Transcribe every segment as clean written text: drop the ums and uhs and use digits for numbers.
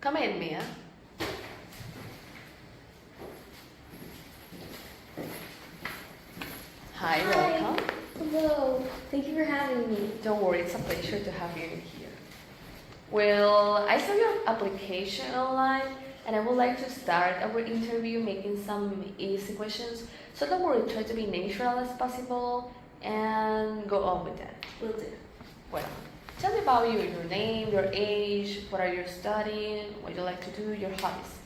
Come in, Mia. Hi, welcome. Hello. Thank you for having me. Don't worry, it's a pleasure to have you in here. Well, I saw your application online and I would like to start our interview making some easy questions. So don't worry, try to be natural as possible and go on with that. Will do. Well, tell me about you, your name, your age, what are you studying, what you like to do, your hobbies.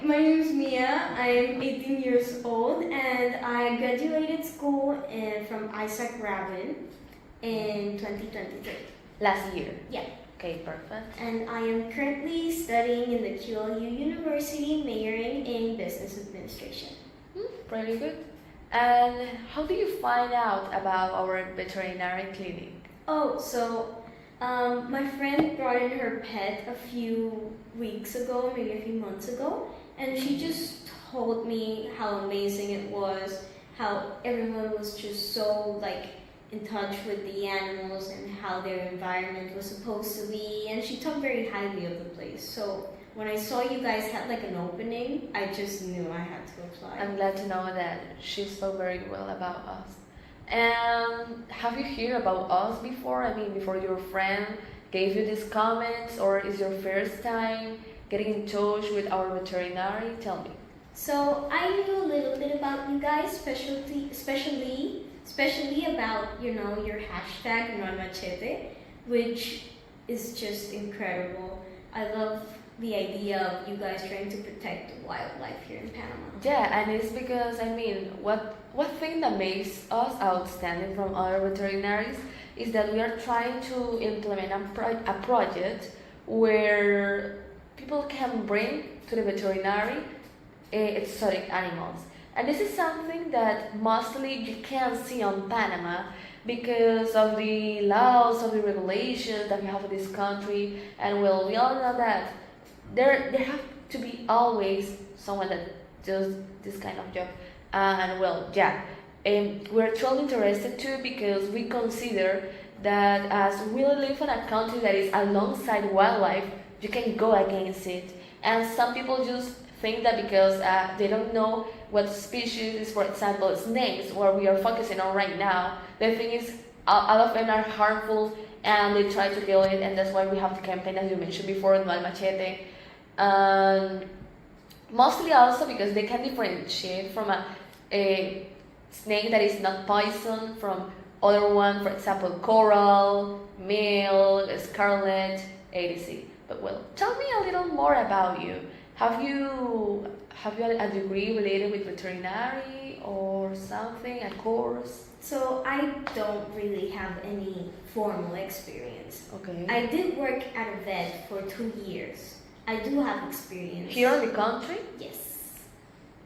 My name is Mia. I'm 18 years old and I graduated school from Isaac Rabin in 2023. Last year. Yeah. Okay, perfect. And I am currently studying in the QLU University, majoring in business administration. Pretty good. And how do you find out about our veterinary clinic? My friend brought in her pet a few weeks ago, maybe a few months ago, and she just told me how amazing it was, how everyone was just so in touch with the animals and how their environment was supposed to be, and she talked very highly of the place. So when I saw you guys had an opening, I just knew I had to apply. I'm glad to know that she spoke very well about us. And have you heard about us before? I mean, before your friend gave you these comments, or is your first time getting in touch with our veterinary? Tell me. So I knew a little bit about you guys, especially about your hashtag #NonMachete, which is just incredible. I love the idea of you guys trying to protect the wildlife here in Panama. Yeah, and it's because, I mean, what thing that makes us outstanding from other veterinaries is that we are trying to implement a project where people can bring to the veterinary exotic animals. And this is something that mostly you can't see on Panama because of the laws, of the regulations that we have in this country. And well, we all know that there have to be always someone that does this kind of job. And well, yeah, we're truly interested too because we consider that as we live in a country that is alongside wildlife, you can go against it. And some people just think that because they don't know what species is, for example, snakes, where we are focusing on right now, the thing is all of them are harmful and they try to kill it, and that's why we have the campaign, as you mentioned before, No al Machete. Mostly also because they can differentiate from a snake that is not poison from other one, for example, coral, male, scarlet, etc. But well, tell me a little more about you. Have you a degree related with veterinary or something, a course? So I don't really have any formal experience. Okay. I did work at a vet for 2 years. I do have experience. Here in the country? Yes.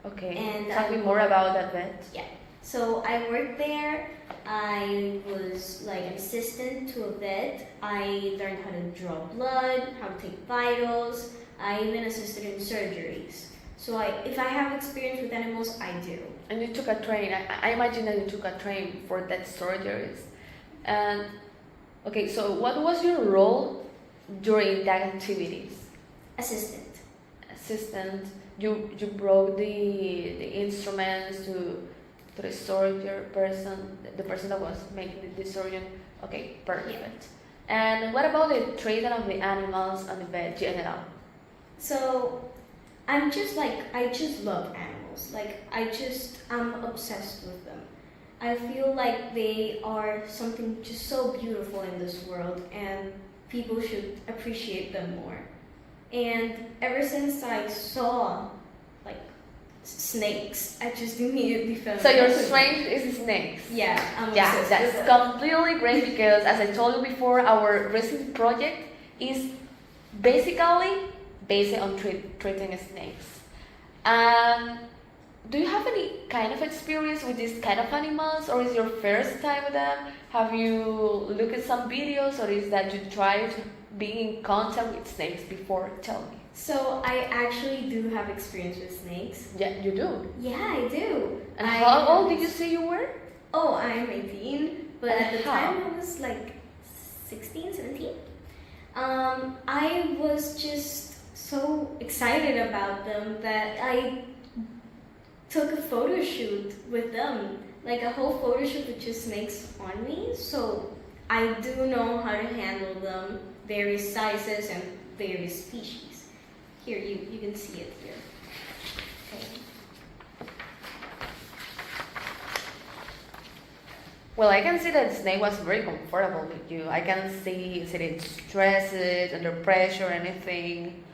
Okay. And tell me more about that vet. Yeah. So I worked there. I was an assistant to a vet. I learned how to draw blood, how to take vitals. I even assisted in surgeries. So if I have experience with animals, I do. And you took a train. I imagine that you took a train for that surgeries. And okay, so what was your role during that activities? Assistant. Assistant. You brought the instruments to the surgeon person, the person that was making the surgeon. Okay, perfect. Yeah. And what about the treatment of the animals and the vet general? So I just love animals. I'm obsessed with them. I feel like they are something just so beautiful in this world, and people should appreciate them more. And ever since I saw snakes, I just immediately fell. So your strength is snakes. Yeah, that's completely great because, as I told you before, our recent project is basically based on treating snakes. Do you have any kind of experience with this kind of animals, or is your first time with them? Have you looked at some videos, or is that you tried being in contact with snakes before? Tell me. So I actually do have experience with snakes. Yeah, you do? Yeah, I do. And how old did you say you were? Oh, I'm 18, but at the time I was 16, 17. I was just so so excited about them that I took a photo shoot with them, like a whole photo shoot with just snakes on me. So I do know how to handle them, various sizes and various species. Here, you can see it here. Okay. Well, I can see that the snake was very comfortable with you. I can see it didn't stress it under pressure or anything.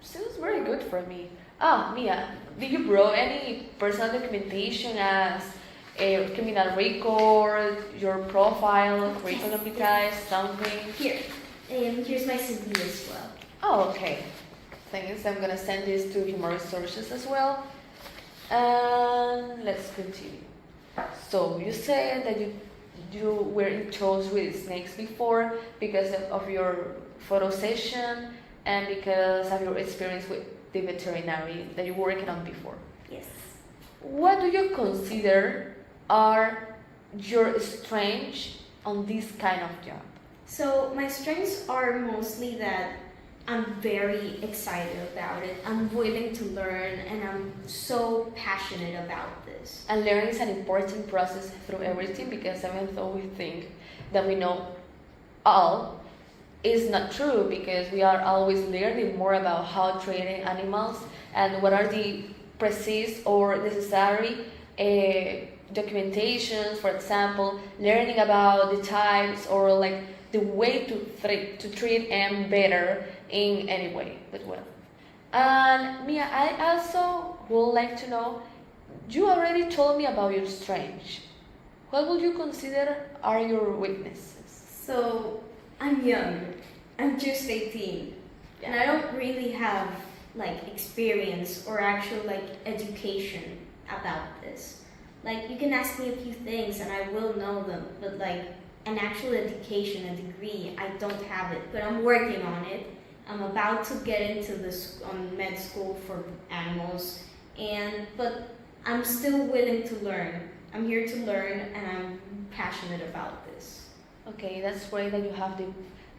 Seems very good for me. Ah, Mia, did you brought any personal documentation as a criminal record, your profile, curriculum vitae, something? Here, and here's my CV as well. Oh, okay. Thanks. I'm gonna send this to Human Resources as well. And let's continue. So you said that you were in touch with snakes before because of your photo session and because of your experience with the veterinary that you were working on before. Yes. What do you consider are your strengths on this kind of job? So my strengths are mostly that I'm very excited about it. I'm willing to learn and I'm so passionate about this. And learning is an important process through everything because even though we think that we know all, is not true because we are always learning more about how treating animals and what are the precise or necessary documentations, for example, learning about the types or like the way to treat them better in any way, but well. And Mia, I also would like to know, you already told me about your strengths. What would you consider are your weaknesses? So I'm young. I'm just 18. And I don't really have like experience or actual like education about this. Like you can ask me a few things and I will know them, but like an actual education, a degree, I don't have it, but I'm working on it. I'm about to get into this med school for animals, but I'm still willing to learn. I'm here to learn, and I'm passionate about this. Okay, that's great that you have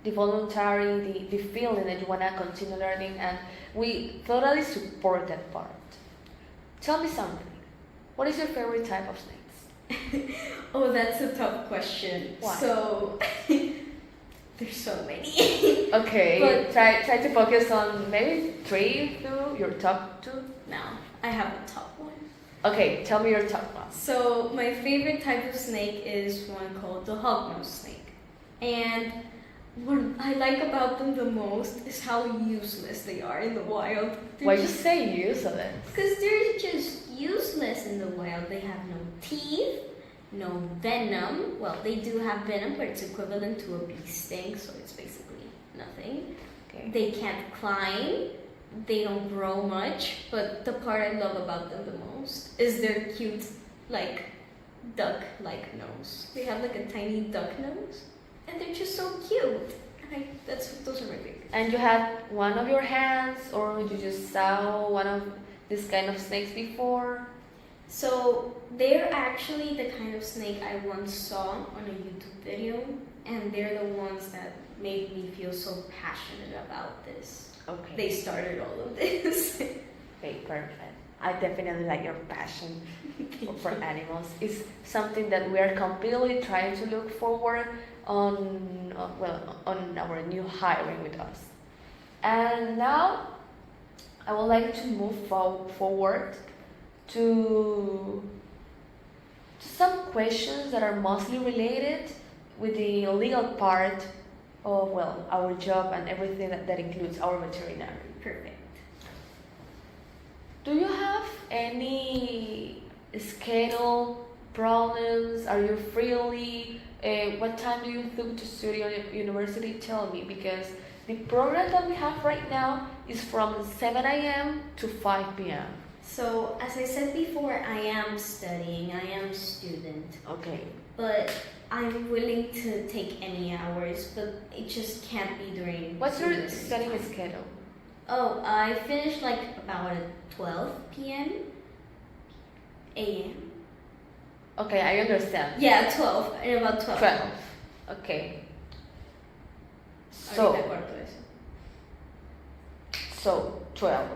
the voluntary, the feeling that you want to continue learning, and we totally support that part. Tell me something. What is your favorite type of snakes? Oh, that's a tough question. Why? So there's so many. Okay, But try to focus on maybe 3 to your top 2. now I have a top one. Okay, tell me your top one. So my favorite type of snake is one called the hognose snake. And what I like about them the most is how useless they are in the wild. Why you say useless? Because they're just useless in the wild. They have no teeth, no venom. Well, they do have venom, but it's equivalent to a bee sting, so it's basically nothing. Okay. They can't climb. They don't grow much. But the part I love about them the most is their cute, like, duck-like nose. They have like a tiny duck nose, and they're just so cute. And those are my favorite. And you had one of your hands, or you just saw one of this kind of snakes before? So they're actually the kind of snake I once saw on a YouTube video, and they're the ones that made me feel so passionate about this. Okay. They started all of this. Okay, perfect. I definitely like your passion for animals. It's something that we are completely trying to look forward on our new hiring with us. And now I would like to move forward to some questions that are mostly related with the legal part of our job and everything that includes our veterinary. Perfect. Do you have any schedule problems? Are you freely? What time do you think to study at university? Tell me, because the program that we have right now is from 7 a.m. to 5 p.m. So as I said before, I am studying. I am a student. Okay. But I'm willing to take any hours, but it just can't be during. What's your university studying time. schedule? Oh, I finish like about at 12 p.m. a.m. Okay, I understand. Yeah, 12. In about 12. 12. Okay. So, Ahorita corto eso. So 12.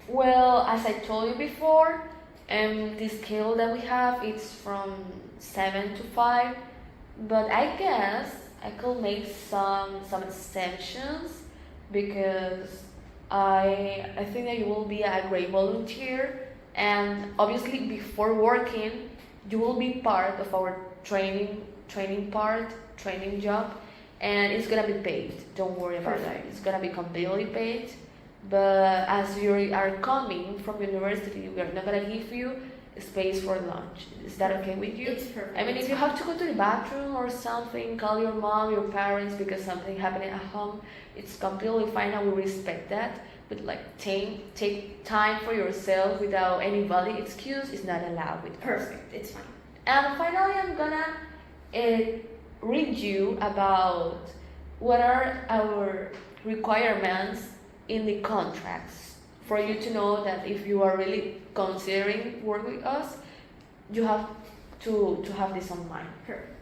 Well, as I told you before, the scale that we have is from 7 to 5, but I guess I could make some exceptions because I think that you will be a great volunteer, and obviously before working you will be part of our training job, and it's gonna be paid. Don't worry about that. Perfect. It's gonna be completely paid. But as you are coming from university, we are not gonna give you space for lunch. Is that okay with you? It's perfect. I mean, if you have to go to the bathroom or something, call your mom, your parents because something happening at home. It's completely fine, and we respect that. But like, take time for yourself without any valid excuse is not allowed with us. Perfect. It's fine. And finally, I'm gonna read you about what are our requirements in the contracts for you to know that if you are really considering work with us, you have to have this on mind. Perfect.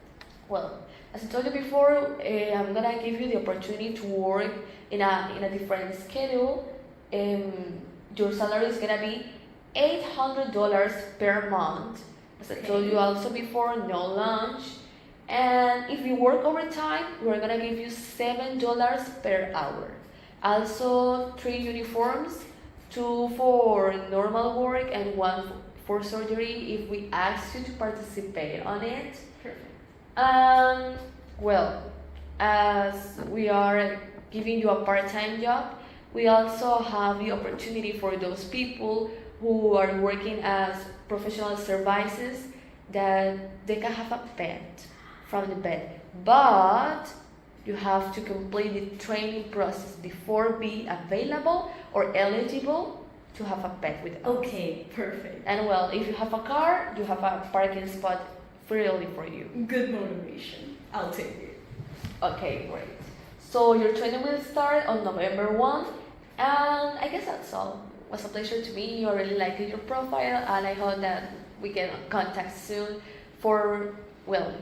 Well, as I told you before, I'm gonna give you the opportunity to work in a different schedule. Your salary is gonna be $800 per month. As I told you also before, no lunch. And if you work overtime, we're gonna give you $7 per hour. Also, 3 uniforms, 2 for normal work and 1 for surgery if we ask you to participate on it. Perfect. Well, as we are giving you a part-time job, we also have the opportunity for those people who are working as professional services that they can have a pet from the bed. But you have to complete the training process before being available or eligible to have a pet with us. Okay, perfect. And well, if you have a car, you have a parking spot freely for you. Good motivation. I'll take it. Okay, great. So your training will start on November 1, and I guess that's all. It was a pleasure to meet you. I really liked your profile, and I hope that we can contact soon for, well,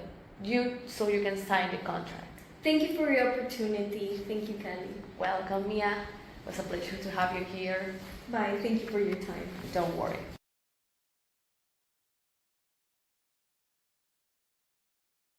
so you can sign the contract. Thank you for your opportunity. Thank you, Kelly. Welcome, Mia. It was a pleasure to have you here. Bye. Thank you for your time. Don't worry.